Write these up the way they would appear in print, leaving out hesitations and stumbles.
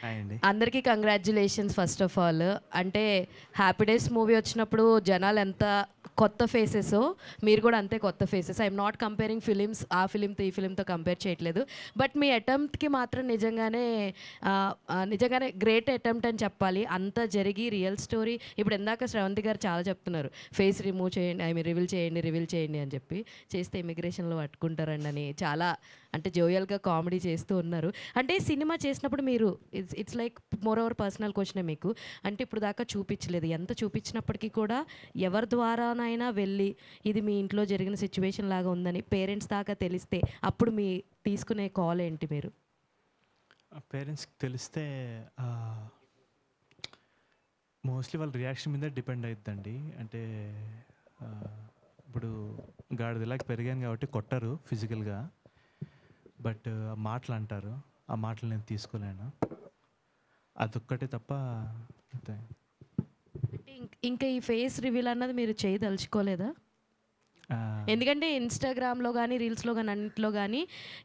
Hi అండి. అందరికీ congratulations first of all. అంటే హ్యాపీ డేస్ మూవీ వచ్చినప్పుడు జనాలు ఎంత కొత్త ఫేసెసో మీరు కూడా అంతే కొత్త faces. I'm not comparing films, ఆ ఫిలింతో ఈ ఫిలింతో కంపేర్ చేయట్లేదు. బట్ మీ అటెంప్ట్కి మాత్రం నిజంగానే గ్రేట్ అటెంప్ట్ అని చెప్పాలి. అంత జరిగి రియల్ స్టోరీ. ఇప్పుడు ఇందాక శ్రవంతి గారు చాలా చెప్తున్నారు, ఫేస్ రిమూవ్ చేయండి, రివీల్ చేయండి అని చెప్పి. చేస్తే ఇమిగ్రేషన్లో పట్టుకుంటారండి అని చాలా అంటే జోయల్గా కామెడీ చేస్తూ ఉన్నారు. అంటే సినిమా చేసినప్పుడు మీరు it's like more over personal క్వశ్చనే మీకు. అంటే ఇప్పుడు దాకా చూపించలేదు, ఎంత చూపించినప్పటికీ కూడా ఎవరి ద్వారానైనా వెళ్ళి ఇది మీ ఇంట్లో జరిగిన సిచ్యువేషన్ లాగా ఉందని పేరెంట్స్ దాకా తెలిస్తే అప్పుడు మీ తీసుకునే కాల్ ఏంటి మీరు? పేరెంట్స్కి తెలిస్తే మోస్ట్లీ వాళ్ళ రియాక్షన్ మీద డిపెండ్ అవుతుందండి. అంటే ఆ, ఇప్పుడు గాడిదలాగా పెరిగాను కాబట్టి కొట్టరు ఫిజికల్గా, బట్ మాటలు అంటారు. ఆ మాటలు నేను తీసుకోలేను, అదొక్కటే తప్ప. అంతే. అంటే ఇంకా ఈ ఫేస్ రివీల్ అన్నది మీరు చేయదలుచుకోలేదా? ఆ, ఎందుకంటే ఇన్స్టాగ్రామ్లో కానీ రీల్స్లో కానీ అన్నింటిలో కానీ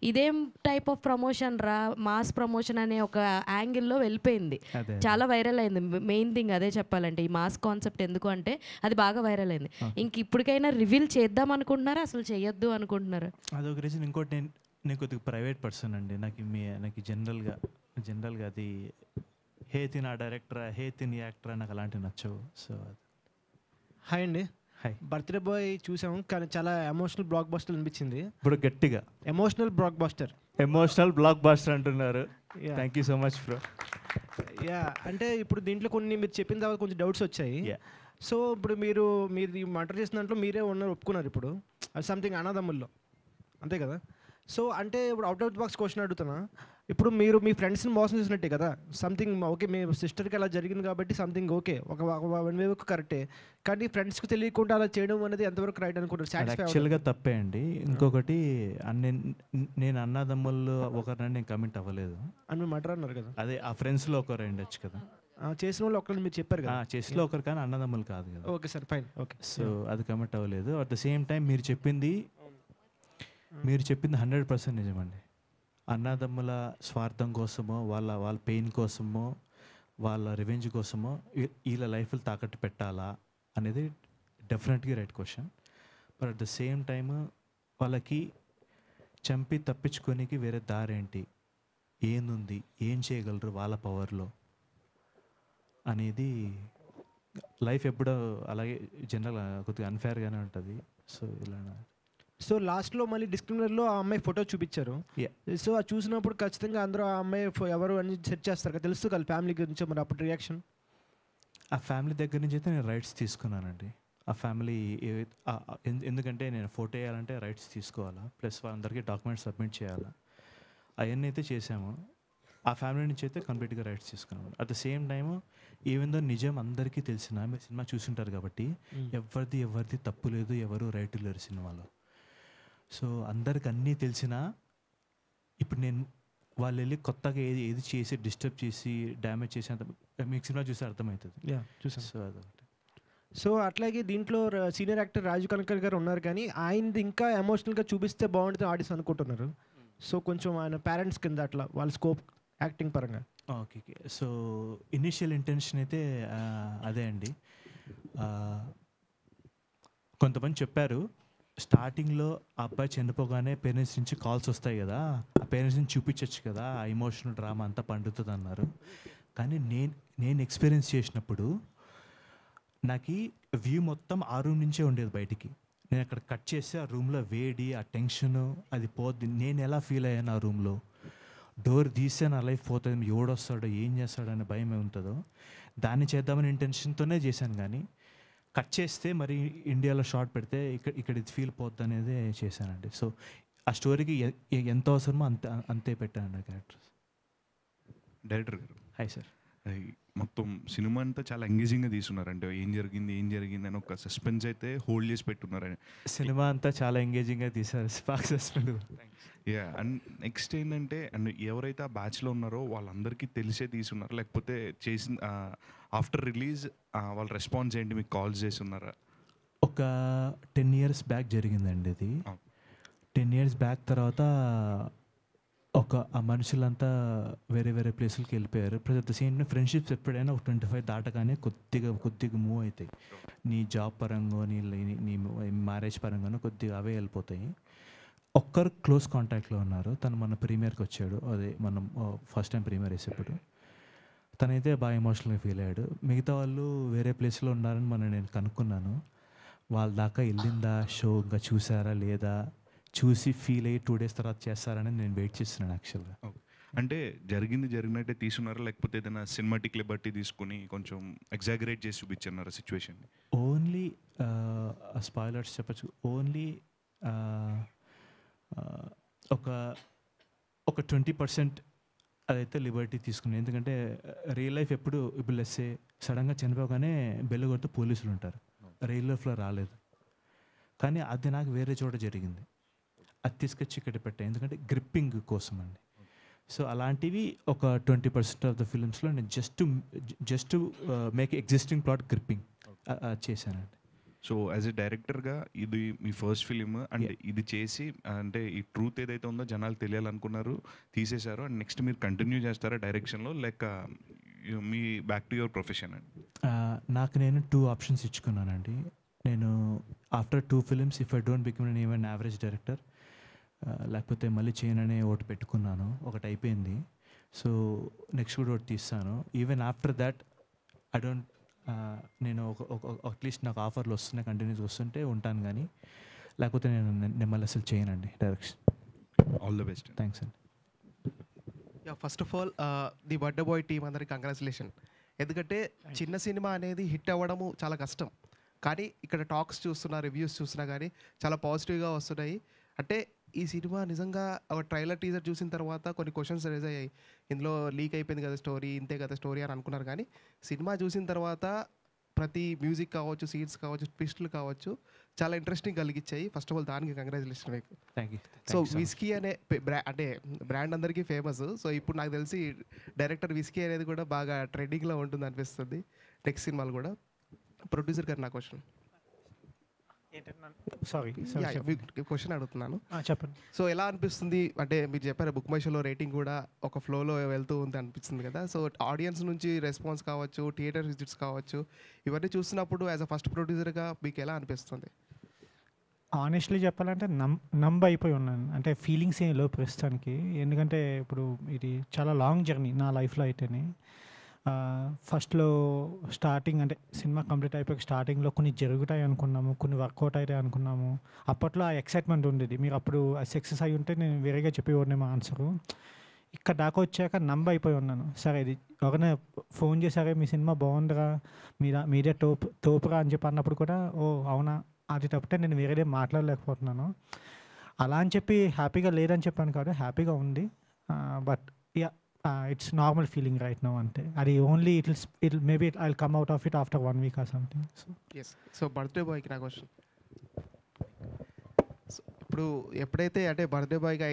ఇదేం టైప్ ఆఫ్ ప్రమోషన్ రా, మాస్ ప్రమోషన్ అనే ఒక యాంగిల్లో వెళ్ళిపోయింది. అదే చాలా వైరల్ అయింది. మెయిన్ థింగ్ అదే చెప్పాలంటే, ఈ మాస్ కాన్సెప్ట్ ఎందుకు అంటే అది బాగా వైరల్ అయింది. ఇంక ఇప్పటికైనా రివీల్ చేద్దాం అనుకుంటున్నారా, అసలు చేయొద్దు అనుకుంటున్నారా? అదొక రీజన్. ఇంకోటి, నేను కొద్దిగా ప్రైవేట్ పర్సన్ అండి. నాకు జనరల్గా అది హే తిన్ ఆ డైరెక్టరా, హే తిన్ యాక్టరా, నాకు అలాంటివి నచ్చవు. సో హాయ్ అండి. హాయ్. బర్త్డే బాయ్ చూసాము, కానీ చాలా ఎమోషనల్ బ్లాక్ బస్టర్ అనిపించింది. ఇప్పుడు గట్టిగా emotional blockbuster. Emotional blockbuster అంటున్నారు. Thank you so much bro. Yeah, అంటే ఇప్పుడు దీంట్లో కొన్ని మీరు చెప్పిన తర్వాత కొంచెం డౌట్స్ వచ్చాయి. సో ఇప్పుడు మీరు ఈ మటర్ చేసిన దాంట్లో మీరే ఉన్నారు, ఒప్పుకున్నారు. ఇప్పుడు అది సంథింగ్ అనాథమ్ముల్లో, అంతే కదా? సో అంటే ఇప్పుడు out of the box question అడుగుతున్నా. ఇప్పుడు మీరు మీ ఫ్రెండ్స్ని మోసం చేసినట్టే కదా. సంథింగ్ ఓకే, మీ సిస్టర్కి అలా జరిగింది కాబట్టి సంథింగ్ ఓకే, ఒక వన్ వే కరెక్టే. కానీ ఫ్రెండ్స్కి తెలియకుండా అలా చేయడం అనేది ఎంతవరకు రైట్ అనుకుంటారు? యాక్చువల్గా తప్పే అండి. ఇంకొకటి, నేను అన్నదమ్ముళ్ళు ఒకరిని నేను కమిట్ అవ్వలేదు అని మీరు మటర్ అన్నారు కదా. అదే ఆ ఫ్రెండ్స్లో ఒకరు ఉండొచ్చు కదా. చేసిన వాళ్ళు ఒకరిని మీరు చెప్పారు కదా. చేసిలో ఒకరు, కానీ అన్నదమ్ములు కాదు కదా. Okay sir, fine, okay. So అది కమిట్ అవ్వలేదు. అట్ ద సేమ్ టైం మీరు చెప్పింది 100% నిజమండి. అన్నదమ్ముల స్వార్థం కోసమో, వాళ్ళ పెయిన్ కోసమో, వాళ్ళ రివెంజ్ కోసమో వీళ్ళ లైఫ్లు తాకట్టు పెట్టాలా అనేది డెఫినెట్గా right question. But at the same time వాళ్ళకి చంపి తప్పించుకోనికి వేరే దారేంటి, ఏంది, ఏం చేయగలరు వాళ్ళ పవర్లో అనేది. లైఫ్ ఎప్పుడో అలాగే జనరల్ కొద్దిగా అన్ఫేర్గానే ఉంటుంది. సో ఇలా సో లాస్ట్లో మళ్ళీ డిస్క్రిమినర్లో ఆ అమ్మాయి ఫోటో చూపించారు. సో అది చూసినప్పుడు ఖచ్చితంగా అందరూ ఆ అమ్మాయి ఎవరు అని సెర్చ్ చేస్తారు కదా, తెలుసు కదా ఫ్యామిలీ గురించి. మరి అప్పుడు రియాక్షన్? ఆ ఫ్యామిలీ దగ్గర నుంచి అయితే నేను రైట్స్ తీసుకున్నానండి. ఆ ఫ్యామిలీ ఎందుకంటే నేను ఫోటో వేయాలంటే రైట్స్ తీసుకోవాలా, ప్లస్ వాళ్ళందరికీ డాక్యుమెంట్స్ సబ్మిట్ చేయాలా, అవన్నీ అయితే చేసాము. ఆ ఫ్యామిలీ నుంచి అయితే కంప్లీట్గా రైట్స్ తీసుకున్నాను. At the same time even though నిజం అందరికీ తెలిసిన, మీరు సినిమా చూసుంటారు కాబట్టి ఎవరిది తప్పు లేదు, ఎవరు రైట్ లేరు సినిమాలో. సో అందరికి అన్నీ తెలిసినా ఇప్పుడు నేను వాళ్ళు వెళ్ళి కొత్తగా ఏది చేసి డిస్టర్బ్ చేసి డ్యామేజ్ చేసి అంత మీకు సినిమా చూస్తే అర్థమవుతుంది. చూసాను. సో అదొకటి. సో అట్లాగే దీంట్లో సీనియర్ యాక్టర్ రాజు కనకర్ గారు ఉన్నారు, కానీ ఆయనది ఇంకా ఎమోషనల్గా చూపిస్తే బాగుంటుంది ఆడియన్స్ అనుకుంటున్నారు. సో కొంచెం ఆయన పేరెంట్స్ కింద అట్లా వాళ్ళ స్కోప్ యాక్టింగ్ పరంగా. ఓకే. సో ఇనిషియల్ ఇంటెన్షన్ అయితే అదే అండి. కొంతమంది చెప్పారు స్టార్టింగ్లో ఆ అబ్బాయి చనిపోగానే పేరెంట్స్ నుంచి కాల్స్ వస్తాయి కదా, ఆ పేరెంట్స్ నుంచి చూపించవచ్చు కదా, ఆ ఎమోషనల్ డ్రామా అంతా పండుతుంది అన్నారు. కానీ నేను ఎక్స్పీరియన్స్ చేసినప్పుడు నాకు వ్యూ మొత్తం ఆ రూమ్ నుంచే ఉండేది బయటికి. నేను అక్కడ కట్ చేస్తే ఆ రూమ్లో వేడి, ఆ టెన్షను అది పోద్ది. నేను ఎలా ఫీల్ అయ్యాను ఆ రూమ్లో, డోర్ తీస్తే నా లైఫ్ పోతుంది, ఎవడొస్తాడో ఏం చేస్తాడో అనే భయం ఉంటుందో, దాన్ని చేద్దామని ఇంటెన్షన్తోనే చేశాను. కానీ కట్ చేస్తే మరి ఇండియాలో షార్ట్ పెడితే ఇక్కడ ఇది ఫీల్ పోద్ది అనేది చేశానండి. సో ఆ స్టోరీకి ఎంత అవసరమో అంతే పెట్టానండి క్యారెక్టర్స్. డైరెక్టర్ గారు హాయ్ సార్. మొత్తం సినిమా అంతా చాలా ఎంగేజింగ్గా తీసుకున్నారు. అంటే ఏం జరిగింది అని ఒక సస్పెన్స్ అయితే హోల్డ్ చేసి పెట్టున్నారు. సినిమా అంతా చాలా ఎంగేజింగ్గా తీశారు. Spark suspend. అండ్ నెక్స్ట్ ఏంటంటే, అండ్ ఎవరైతే ఆ బ్యాచ్లో ఉన్నారో వాళ్ళందరికీ తెలిసే తీసుకున్నారు, లేకపోతే చేసిన ఆఫ్టర్ రిలీజ్ వాళ్ళ రెస్పాన్స్ ఏంటి, మీకు కాల్స్ చేసి ఉన్నారా? ఒక 10 years బ్యాక్ జరిగిందండి ఇది. 10 years బ్యాక్ తర్వాత ఆ మనుషులంతా వేరే వేరే ప్లేసులకి వెళ్ళిపోయారు. ప్రతి at the same time friendships ఎప్పుడైనా ఒక 25 దాటగానే కొద్దిగా మూవ్ అవుతాయి. నీ జాబ్ పరంగా నీ మ్యారేజ్ పరంగానో కొద్దిగా అవే వెళ్ళిపోతాయి. ఒక్కరు క్లోజ్ కాంటాక్ట్లో ఉన్నారు. తను మన ప్రీమియర్కి వచ్చాడు. అదే మనం ఫస్ట్ టైం ప్రీమియర్ వేసేప్పుడు తనైతే బాగా ఎమోషనల్గా ఫీల్ అయ్యాడు. మిగతా వాళ్ళు వేరే ప్లేస్లో ఉన్నారని నేను కనుక్కున్నాను. వాళ్ళ దాకా వెళ్ళిందా షో, ఇంకా చూసారా లేదా, చూసి ఫీల్ అయ్యి 2 days తర్వాత చేస్తారని నేను వెయిట్ చేస్తున్నాను యాక్చువల్గా. అంటే జరిగినట్టే తీసుకున్నారా, లేకపోతే ఏదైనా సినిమాటిక్ లిబర్టీ తీసుకుని కొంచెం ఎగ్జాగరేట్ చేసి చూపించున్నారా సిచ్యువేషన్? ఓన్లీ స్పాయిలర్స్ చెప్పచ్చు. ఓన్లీ ఒక 20% అదైతే లిబర్టీ తీసుకున్నాను. ఎందుకంటే రియల్ లైఫ్ ఎప్పుడు ఇప్పుడు లెస్సే సడన్గా చనిపోగానే బెల్లు కొడుతూ పోలీసులు ఉంటారు. రియల్ లైఫ్లో రాలేదు. కానీ అది నాకు వేరే చోట జరిగింది. అది తీసుకొచ్చి ఇక్కడ పెట్టాను ఎందుకంటే గ్రిప్పింగ్ కోసం అండి. సో అలాంటివి ఒక 20% ఆఫ్ ద ఫిల్మ్స్లో నేను just make existing plot gripping చేశానండి. సో యాజ్ ఎ డైరెక్టర్గా ఇది మీ ఫస్ట్ ఫిలిం అండ్ ఇది చేసి అంటే ఈ ట్రూత్ ఏదైతే ఉందో జనాలు తెలియాలనుకున్నారు, తీసేశారు, అండ్ నెక్స్ట్ మీరు కంటిన్యూ చేస్తారా డైరెక్షన్లో, లేక మీ బ్యాక్ టు యువర్ ప్రొఫెషన్ అండి? నాకు నేను 2 ఆప్షన్స్ ఇచ్చుకున్నానండి. నేను after 2 films if I don't become an even average director, లేకపోతే మళ్ళీ చేయననే ఒకటి పెట్టుకున్నాను. ఒకటి అయిపోయింది. సో నెక్స్ట్ కూడా ఒకటి తీస్తాను. Even after that I don't నేను అట్లీస్ట్ నాకు ఆఫర్లు వస్తున్నాయి, కంటిన్యూస్ వస్తుంటే ఉంటాను, కానీ లేకపోతే నేను మళ్ళీ అసలు చేయనండి direction. All the best. Thanks అండి. First of all the birthday boy team అందరికి కంగ్రాచులేషన్. ఎందుకంటే చిన్న సినిమా అనేది హిట్ అవ్వడము చాలా కష్టం, కానీ ఇక్కడ టాక్స్ చూస్తున్నా, రివ్యూస్ చూస్తున్నా కానీ చాలా పాజిటివ్గా వస్తున్నాయి. అంటే ఈ సినిమా నిజంగా ఒక ట్రైలర్ టీజర్ చూసిన తర్వాత కొన్ని క్వశ్చన్స్ రేజ్ అయ్యాయి. ఇందులో లీక్ అయిపోయింది కదా స్టోరీ, ఇంతే కదా స్టోరీ అని అనుకున్నారు. కానీ సినిమా చూసిన తర్వాత ప్రతి మ్యూజిక్ కావచ్చు, సీన్స్ కావచ్చు, ట్విస్టులు కావచ్చు చాలా ఇంట్రెస్టింగ్ కలిగించాయి. ఫస్ట్ ఆఫ్ ఆల్ దానికి కంగ్రాచులేషన్ మీకు. Thank you. సో విస్కీ అనే అంటే బ్రాండ్ అందరికీ ఫేమస్. సో ఇప్పుడు నాకు తెలిసి డైరెక్టర్ విస్కీ అనేది కూడా బాగా ట్రెండింగ్లో ఉంటుంది అనిపిస్తుంది నెక్స్ట్ సినిమాలు కూడా. ప్రొడ్యూసర్ గారు నా క్వశ్చన్ క్వశ్చన్ అడుగుతున్నాను. చెప్పండి. సో ఎలా అనిపిస్తుంది అంటే మీరు చెప్పారు బుక్ మై షోలో రేటింగ్ కూడా ఒక ఫ్లోలో వెళ్తూ ఉంది అనిపిస్తుంది కదా. సో ఆడియన్స్ నుంచి రెస్పాన్స్ కావచ్చు, థియేటర్ విజిట్స్ కావచ్చు, ఇవన్నీ చూసినప్పుడు యాజ్ అ ఫస్ట్ ప్రొడ్యూసర్గా మీకు ఎలా అనిపిస్తుంది? ఆనెస్ట్లీ చెప్పాలంటే నంబ్ అయిపోయి ఉన్నాను. అంటే ఫీలింగ్స్ ఏం లేవు ప్రస్తుతానికి. ఎందుకంటే ఇప్పుడు ఇది చాలా లాంగ్ జర్నీ నా లైఫ్లో అయితేనే. ఫస్ట్లో స్టార్టింగ్ అంటే సినిమా కంప్లీట్ అయిపోయి స్టార్టింగ్లో కొన్ని జరుగుతాయి అనుకున్నాము, కొన్ని వర్కౌట్ అయితే అనుకున్నాము. అప్పట్లో ఆ ఎక్సైట్మెంట్ ఉండేది. మీరు అప్పుడు సక్సెస్ అయి ఉంటే నేను వేరేగా చెప్పేవాడిని మా ఆన్సరు. ఇక్కడ దాకా వచ్చాక నంబ్ అయిపోయి ఉన్నాను. సరే ఇది ఎవరైనా ఫోన్ చేశారే మీ సినిమా బాగుందిరా, మీరే తోపురా అని చెప్పి అన్నప్పుడు కూడా ఓ అవునా అది తప్పితే నేను వేరేదే మాట్లాడలేకపోతున్నాను. అలా అని చెప్పి హ్యాపీగా లేదని చెప్పాను కాదు, హ్యాపీగా ఉంది. But yeah it's normal feeling right now. అంటే అది only it maybe I will come out of it after 1 week or something. So birthday బాయ్కి నా క్వశ్చన్. ఇప్పుడు ఎప్పుడైతే అంటే బర్త్డే బాయ్గా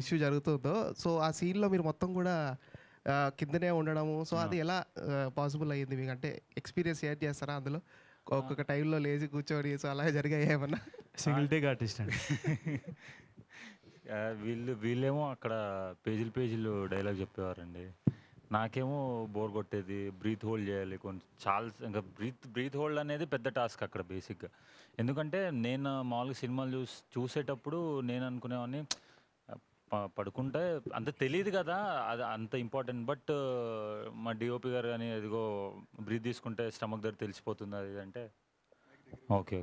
ఇష్యూ జరుగుతుందో, సో ఆ సీన్లో మీరు మొత్తం కూడా కిందనే ఉండడము, సో అది ఎలా పాసిబుల్ అయ్యింది మీకు? అంటే ఎక్స్పీరియన్స్ షేర్ చేస్తారా అందులో? ఒక్కొక్క టైంలో లేచి కూర్చొని సో అలా జరిగాయి ఏమన్నా? సింగిల్ టేక్ ఆర్టిస్ట్ అండి. వీళ్ళేమో అక్కడ పేజీలు డైలాగ్ చెప్పేవారండి. నాకేమో బోర్ కొట్టేది, బ్రీత్ హోల్డ్ చేయాలి కొంచెం చాలా. ఇంకా బ్రీత్ హోల్డ్ అనేది పెద్ద టాస్క్ అక్కడ బేసిక్గా. ఎందుకంటే నేను మామూలుగా సినిమాలు చూసేటప్పుడు నేను అనుకునేవాడిని పడుకుంటే అంత తెలియదు కదా అది అంత ఇంపార్టెంట్. బట్ మా డిఓపి గారు కానీ అదిగో బ్రీత్ తీసుకుంటే స్టమక్ దగ్గర తెలిసిపోతుంది అది అంటే ఓకే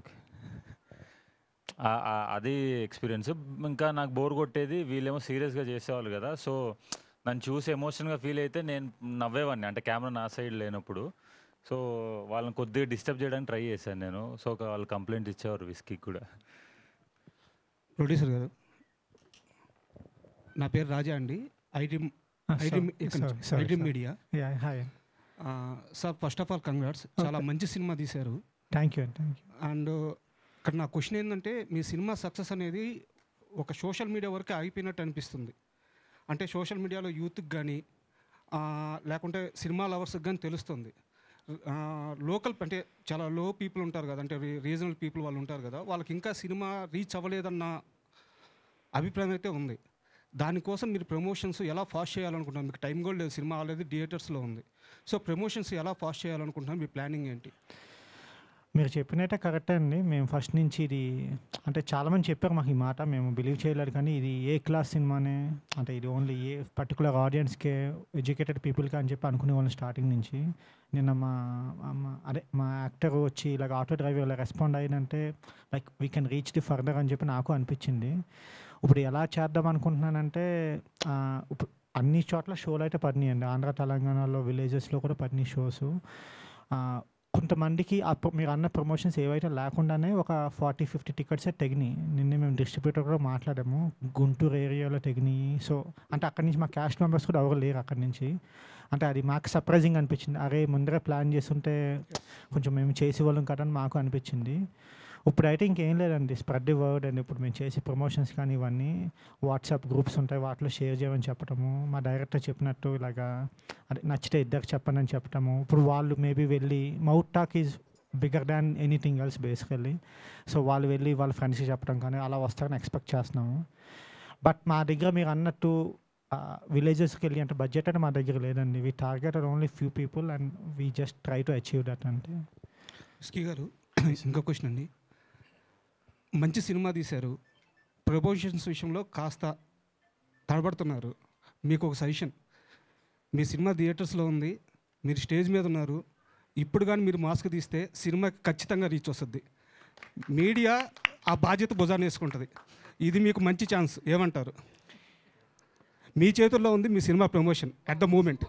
అది ఎక్స్పీరియన్స్. ఇంకా నాకు బోర్ కొట్టేది, వీళ్ళేమో సీరియస్గా చేసేవాళ్ళు కదా. సో నన్ను చూసి ఎమోషన్గా ఫీల్ అయితే నేను నవ్వేవాడిని, అంటే కెమెరా నా సైడ్ లేనప్పుడు. సో వాళ్ళని కొద్దిగా డిస్టర్బ్ చేయడానికి ట్రై చేశాను నేను. సో వాళ్ళు కంప్లైంట్ ఇచ్చేవారు విస్కీకి కూడా. ప్రొడ్యూసర్ గారు, నా పేరు రాజా అండి, IT media. Sir first of all congrats, చాలా మంచి సినిమా తీశారు. Thank you. అండ్ ఇక్కడ నా క్వశ్చన్ ఏంటంటే, మీ సినిమా సక్సెస్ అనేది ఒక సోషల్ మీడియా వరకు ఆగిపోయినట్టు అనిపిస్తుంది. అంటే సోషల్ మీడియాలో యూత్కి కానీ లేకుంటే సినిమా లవర్స్కి కానీ తెలుస్తుంది. లోకల్ అంటే చాలా లో పీపుల్ ఉంటారు కదా, అంటే రీజనల్ పీపుల్ వాళ్ళు ఉంటారు కదా, వాళ్ళకి ఇంకా సినిమా రీచ్ అవ్వలేదన్న అభిప్రాయం అయితే ఉంది. దానికోసం మీరు ప్రమోషన్స్ ఎలా ఫాస్ట్ చేయాలనుకుంటున్నారు? మీకు టైం కూడా లేదు, సినిమా ఆల్రెడీ థియేటర్స్లో ఉంది. సో ప్రమోషన్స్ ఎలా ఫాస్ట్ చేయాలనుకుంటున్నారు? మీ ప్లానింగ్ ఏంటి? మీరు చెప్పినట్టే కరెక్టే అండి. మేము ఫస్ట్ నుంచి ఇది అంటే చాలామంది చెప్పారు మాకు ఈ మాట, మేము బిలీవ్ చేయలేదు. కానీ ఇది ఏ క్లాస్ సినిమానే, అంటే ఇది ఓన్లీ ఏ పర్టికులర్ ఆడియన్స్కే, ఎడ్యుకేటెడ్ పీపుల్కి అని చెప్పి అనుకునే వాళ్ళం స్టార్టింగ్ నుంచి. నిన్న మా యాక్టర్ వచ్చి ఇలాగ ఆటో డ్రైవర్ ఇలా రెస్పాండ్ అయ్యిందంటే like we can reach the further అని చెప్పి నాకు అనిపించింది. ఇప్పుడు ఎలా చేద్దాం అనుకుంటున్నానంటే ఇప్పుడు అన్ని చోట్ల షోలు అయితే పడినాయండి. ఆంధ్ర తెలంగాణలో విలేజెస్లో కూడా పడినాయి షోస్. కొంతమందికి మీరు అన్న ప్రమోషన్స్ ఏవైతే లేకుండానే ఒక 40-50 టికెట్సే తెగినాయి. నిన్నే మేము డిస్ట్రిబ్యూటర్ కూడా మాట్లాడాము, గుంటూరు ఏరియాలో తెగినాయి. సో అంటే అక్కడి నుంచి మా క్యాస్ట్ మెంబర్స్ కూడా ఎవరు లేరు అక్కడి నుంచి. అంటే అది మాకు సర్ప్రైజింగ్ అనిపించింది. అరే ముందరే ప్లాన్ చేస్తుంటే కొంచెం మేము చేసేవాళ్ళం కదా అని మాకు అనిపించింది. ఇప్పుడైతే ఇంకేం లేదండి, స్ప్రెడ్ ది వర్డ్. అండ్ ఇప్పుడు మేము చేసే ప్రమోషన్స్ కానీ ఇవన్నీ వాట్సాప్ గ్రూప్స్ ఉంటాయి, వాటిలో షేర్ చేయమని చెప్పటము, మా డైరెక్టర్ చెప్పినట్టు ఇలాగా అదే నచ్చితే ఇద్దరికి చెప్పండి అని చెప్పటము. ఇప్పుడు వాళ్ళు మేబీ వెళ్ళి mouth talk is bigger than anything else basically. So వాళ్ళు వెళ్ళి వాళ్ళ ఫ్రెండ్స్కి చెప్పడం కానీ అలా వస్తారని ఎక్స్పెక్ట్ చేస్తున్నాము. బట్ మా దగ్గర మీరు అన్నట్టు విలేజెస్కి వెళ్ళి అంటే బడ్జెట్ అంటే మా దగ్గర లేదండి. We targeted only few people and we just try to achieve that. అంటే స్కీ గారు, ఇంకో క్వశ్చన్ అండి. మంచి సినిమా తీశారు, ప్రమోషన్స్ విషయంలో కాస్త తడబడుతున్నారు. మీకు ఒక సజెషన్. మీ సినిమా థియేటర్స్లో ఉంది, మీరు స్టేజ్ మీద ఉన్నారు. ఇప్పుడు కానీ మీరు మాస్క్ తీస్తే సినిమాకి ఖచ్చితంగా రీచ్ వస్తుంది. మీడియా ఆ బాధ్యత భుజాన్ని వేసుకుంటుంది. ఇది మీకు మంచి ఛాన్స్, ఏమంటారు? మీ చేతుల్లో ఉంది మీ cinema promotion at the moment.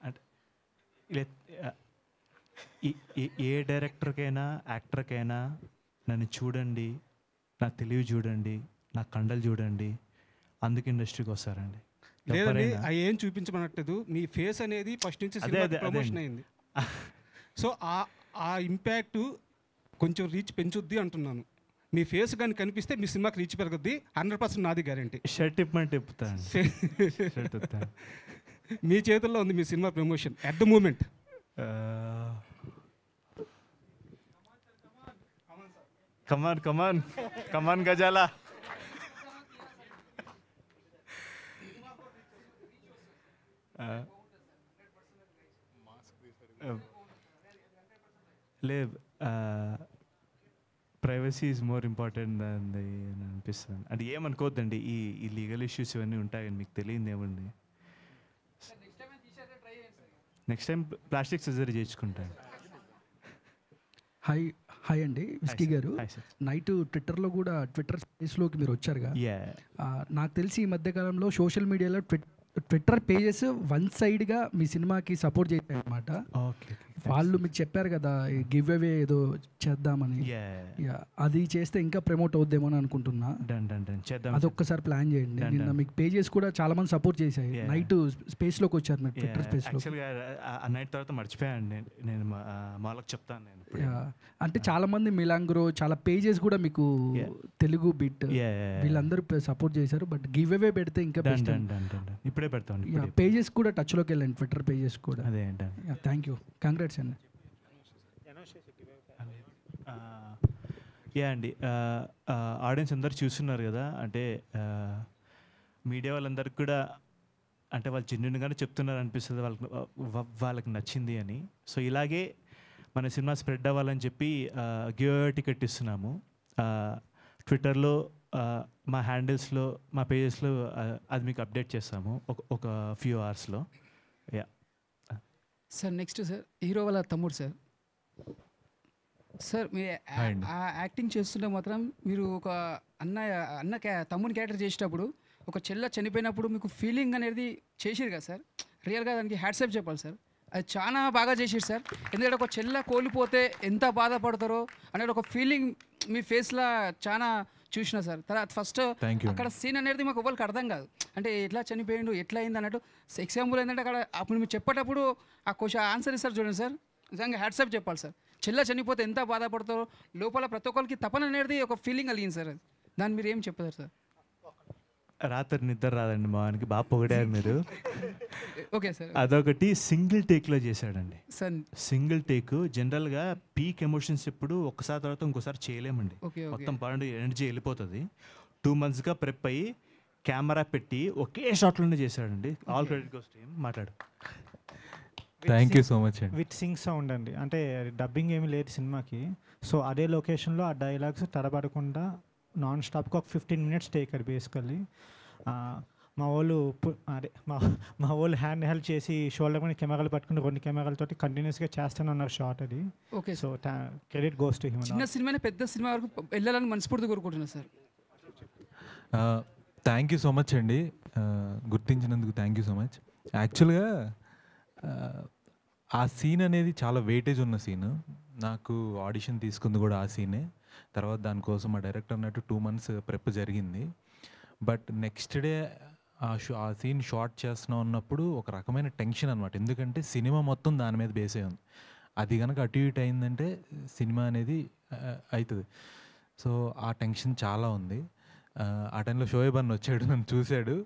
అంటే ఏ డైరెక్టర్కైనా యాక్టర్కైనా నన్ను చూడండి, నా తెలివి చూడండి, నా కండలు చూడండి, అందుకు ఇండస్ట్రీకి వస్తారండి. లేదండి, అవి ఏం చూపించమనట్లేదు. మీ ఫేస్ అనేది ఫస్ట్ నుంచి ప్రమోషన్ అయింది. సో ఆ ఇంపాక్ట్ కొంచెం రీచ్ పెంచుద్ది అంటున్నాను. మీ ఫేస్ కానీ కనిపిస్తే మీ సినిమాకి రీచ్ పెరుగుద్ది, 100% నాది గ్యారంటీ. షర్ట్ ఇప్పమంటే ఇప్పుతాను. మీ చేతుల్లో ఉంది మీ cinema promotion at the moment. Come on come on come on Ghazala. లేదు, ప్రైవసీ ఈజ్ మోర్ ఇంపార్టెంట్ అని అనిపిస్తుంది. అది ఏమనుకోవద్దండి, ఈ లీగల్ ఇష్యూస్ ఇవన్నీ ఉంటాయని మీకు తెలియదు ఏమండి. నెక్స్ట్ టైం ప్లాస్టిక్ సర్జరీ చేయించుకుంటాను. హాయ్ అండి విస్కీ గారు. నైట్ ట్విట్టర్లో కూడా ట్విట్టర్ స్పేస్లోకి మీరు వచ్చారుగా. నాకు తెలిసి ఈ మధ్యకాలంలో సోషల్ మీడియాలో ట్విట్టర్ పేజెస్ వన్ సైడ్గా మీ సినిమాకి సపోర్ట్ చేశారు అనమాట. వాళ్ళు మీకు చెప్పారు కదా గివ్ అవే ఏదో చేద్దామని. అది చేస్తే ఇంకా ప్రమోట్ అవుద్దేమో అని అనుకుంటున్నా. అది ఒక్కసారి ప్లాన్ చేయండి. నిన్న మీకు పేజెస్ కూడా చాలా మంది సపోర్ట్ చేశాయి. నైట్ స్పేస్లోకి వచ్చారు మీరు ట్విట్టర్ స్పేస్లో. నైట్ తర్వాత మర్చిపోయాను నేను మాలకు చెప్తాను నేను. అంటే చాలా మంది మిలాంగ్రో చాలా పేజెస్ కూడా మీకు తెలుగు బిట్ వీళ్ళందరూ సపోర్ట్ చేశారు. బట్ గివ్ అవే పెడితే ఇంకా బెస్ట్. ఇప్పుడే పెడతాను. పేజెస్ కూడా టచ్లోకి వెళ్ళండి, ట్విట్టర్ పేజెస్ కూడా. థ్యాంక్ యూ, కంగ్రాట్స్ అండి. అండి, ఆడియన్స్ అందరు చూస్తున్నారు కదా. అంటే మీడియా వాళ్ళందరికీ కూడా అంటే వాళ్ళు జెన్యున్గానే చెప్తున్నారు అనిపిస్తుంది, వాళ్ళకి నచ్చింది అని. సో ఇలాగే మన సినిమా స్ప్రెడ్ అవ్వాలని చెప్పి గివ్ అవే టికెట్ ఇస్తున్నాము. ట్విట్టర్లో మా హ్యాండిల్స్లో మా పేజెస్లో అది మీకు అప్డేట్ చేస్తాము ఒక ఫ్యూ అవర్స్లో. సార్ నెక్స్ట్ సార్ హీరో వాళ్ళ తమ్ముడు సార్. సార్ మీరు యాక్టింగ్ చేస్తుంటే మాత్రం మీరు ఒక తమ్ముని క్యారెక్టర్ చేసేటప్పుడు ఒక చెల్ల చనిపోయినప్పుడు మీకు ఫీలింగ్ అనేది చేసిరు కదా సార్. రియల్గా దానికి హ్యాట్సాప్ చెప్పాలి సార్. అది చాలా బాగా చేసిరు సార్. ఎందుకంటే ఒక చెల్ల కోల్పోతే ఎంత బాధపడతారో అనేది ఒక ఫీలింగ్ మీ ఫేస్లో చాలా చూసిన సార్. తర్వాత ఫస్ట్ అక్కడ సీన్ అనేది మాకు ఎవరికి అర్థం కాదు, అంటే ఎట్లా చనిపోయిండు ఎట్లా అయింది అన్నట్టు. ఎగ్జాంపుల్ ఏంటంటే అక్కడ అప్పుడు మీరు చెప్పేటప్పుడు ఆ క్వశ్చన్ ఆన్సర్ ఇస్తారు చూడండి సార్, నిజంగా హ్యాట్సాప్ చెప్పాలి సార్. చెల్ల చనిపోతే ఎంత బాధపడతారో లోపల ప్రతి ఒక్కరికి తపన అనేది ఒక ఫీలింగ్ కలిగింది సార్. అది దాన్ని మీరు ఏం చెప్తారు సార్? రాత్రి నిద్ర రాదండి మా వానికి, బాగా పొగిడారు మీరు. Okay sir. అదొకటి సింగిల్ టేక్లో చేశాడండి. Sir single take. జనరల్గా పీక్ ఎమోషన్స్ ఎప్పుడు ఒక్కసారి తర్వాత ఇంకోసారి చేయలేమండి, ఓకే ఓకే మొత్తం పడండి ఎనర్జీ వెళ్ళిపోతుంది. 2 monthsగా ప్రెప్ అయ్యి కెమెరా పెట్టి ఒకే షాట్లోనే చేశాడండి. All credit goes to him. మాట్లాడు. థ్యాంక్ యూ సో మచ్ అండి. విత్ సింగ్ సౌండ్ అండి, అంటే డబ్బింగ్ ఏమీ లేదు సినిమాకి. సో అదే లొకేషన్లో ఆ డైలాగ్స్ తడబడకుండా నాన్ స్టాప్గా ఒక 15 minutes టేక్ అది బేసికల్లీ. మా వాళ్ళు అదే మా వాళ్ళు హ్యాండ్ హెల్ప్ చేసి షోల్డర్ మీద కెమెరాలు పట్టుకుని 2 కెమెరాలతోటి కంటిన్యూస్గా చేస్తూనే ఉన్నారు షాట్ అది. Okay. So credit goes to him. చిన్న సినిమానే పెద్ద సినిమా వరకు వెళ్ళాలని మనస్ఫూర్తి కోరుకుంటున్నాను sir. Thank you so much అండి, గుర్తించినందుకు థ్యాంక్ యూ సో మచ్. యాక్చువల్గా ఆ సీన్ అనేది చాలా వెయిటేజ్ ఉన్న సీన్. నాకు ఆడిషన్ తీసుకుంది కూడా ఆ సీనే. తర్వాత దానికోసం ఆ డైరెక్టర్ అన్నట్టు 2 months ప్రెప్ జరిగింది. బట్ నెక్స్ట్ డే ఆ సీన్ షార్ట్ చేస్తున్నాం ఉన్నప్పుడు ఒక రకమైన టెన్షన్ అనమాట. ఎందుకంటే సినిమా మొత్తం దాని మీద బేసే ఉంది. అది కనుక అటు ఇటు అయిందంటే సినిమా అనేది అవుతుంది. సో ఆ టెన్షన్ చాలా ఉంది. ఆ టైంలో షోయబ్ అన్న వచ్చాడు, నన్ను చూశాడు,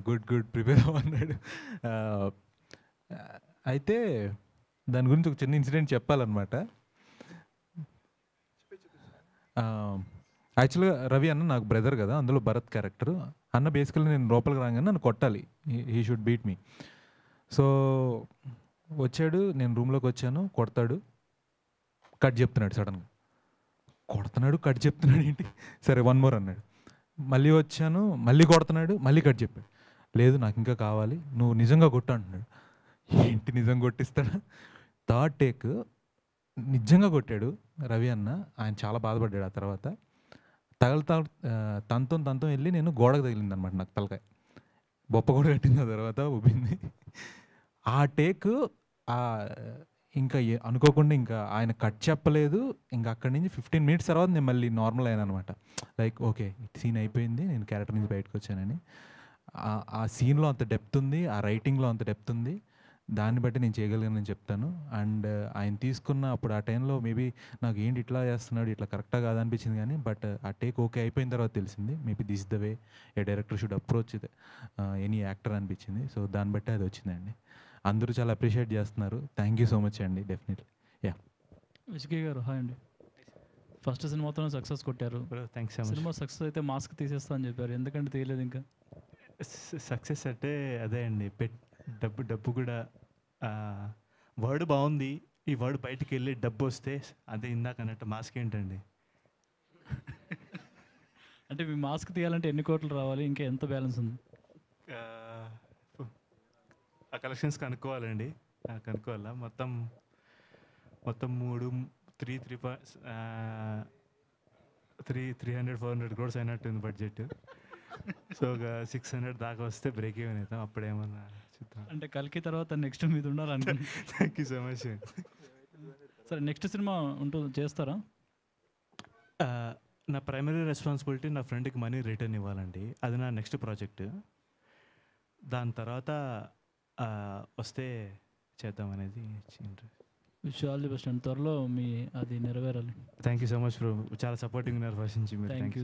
గుడ్ ప్రిపేర్ అవ్వన్నాడు. అయితే దాని గురించి ఒక చిన్న ఇన్సిడెంట్ చెప్పాలన్నమాట. యాక్చువల్గా రవి అన్న నాకు బ్రదర్ కదా, అందులో భరత్ క్యారెక్టర్. అన్న బేసికల్లీ నేను లోపలికి రాగానే నన్ను కొట్టాలి, he should beat me. So వచ్చాడు, నేను రూమ్లోకి వచ్చాను, కొడతాడు, కట్ చెప్తున్నాడు సడన్గా. కొడుతున్నాడు, కట్ చెప్తున్నాడు ఏంటి, సరే 1 more అన్నాడు. మళ్ళీ వచ్చాను, మళ్ళీ కొడుతున్నాడు, మళ్ళీ కట్ చెప్పాడు. లేదు నాకు ఇంకా కావాలి, నువ్వు నిజంగా కొట్టు అంటున్నాడు. ఏంటి నిజంగా కొట్టిస్తాడా? 3rd టేక్ నిజంగా కొట్టాడు రవి అన్న. ఆయన చాలా బాధపడ్డాడు. ఆ తర్వాత తనతో వెళ్ళి నేను గోడకు తగిలింది అనమాట, నాకు తలకాయ బొప్ప కూడా కట్టింది. ఆ తర్వాత ఉబ్బింది. ఆ టేక్ ఇంకా అనుకోకుండా ఇంకా ఆయన కట్ చెప్పలేదు. ఇంకా అక్కడి నుంచి 15 minutes తర్వాత నేను మళ్ళీ నార్మల్ అయ్యాను అనమాట. లైక్ ఓకే సీన్ అయిపోయింది, నేను క్యారెక్టర్ నుంచి బయటకు వచ్చానని. ఆ సీన్లో అంత డెప్త్ ఉంది, ఆ రైటింగ్లో అంత డెప్త్ ఉంది. దాన్ని బట్టి నేను చేయగలిగానని చెప్తాను. అండ్ ఆయన తీసుకున్న అప్పుడు ఆ టైంలో మేబీ నాకు ఏంటి ఇట్లా చేస్తున్నాడు, ఇట్లా కరెక్ట్గా కాదనిపించింది. కానీ బట్ ఆ టేక్ ఓకే అయిపోయిన తర్వాత తెలిసింది maybe this the way A director should approach any actor అనిపించింది. సో దాన్ని బట్టి అది వచ్చిందండి. అందరూ చాలా అప్రిషియేట్ చేస్తున్నారు. థ్యాంక్ యూ సో మచ్ అండి, డెఫినెట్లీ. యా విష్కి గారు హాయ్ అండి. ఫస్ట్ సినిమాతోనే సక్సెస్ కొట్టారు. థ్యాంక్స్. సినిమా సక్సెస్ అయితే మాస్క్ తీసేస్తా అని చెప్పారు, ఎందుకంటే తీయలేదు ఇంకా? సక్సెస్ అంటే అదే అండి, డబ్బు కూడా వర్డ్ బాగుంది. ఈ వర్డ్ బయటికి వెళ్ళి డబ్బు వస్తే అదే ఇందాక అన్నట్టు మాస్క్ ఏంటండి. అంటే మీ మాస్క్ తీయాలంటే ఎన్ని కోట్లు రావాలి, ఇంకా ఎంత బ్యాలెన్స్ ఉంది? ఆ కలెక్షన్స్ కనుక్కోవాలండి, కనుక్కోవాలా. మొత్తం 300-400 crores అయినట్టుంది బడ్జెట్. సో ఒక 600 దాకా వస్తే బ్రేక్ ఈవెన్ అవుతాం. అప్పుడేమన్నా చూద్దాం. అంటే కల్కి తర్వాత నెక్స్ట్ మీద ఉండాలనుకుంటున్నాను. Thank you so much. సరే నెక్స్ట్ సినిమా చేస్తారా? నా ప్రైమరీ రెస్పాన్సిబిలిటీ నా ఫ్రెండ్కి మనీ రిటర్న్ ఇవ్వాలండి. అది నా నెక్స్ట్ ప్రాజెక్ట్. దాని తర్వాత వస్తే చేద్దాం అనేది. Wish all the best and త్వరలో మీ అది నెరవేరాలి. Thank you so much bro, చాలా సపోర్టింగ్ ఉన్నారు ఫస్ట్ నుంచి మీరు. Thank you.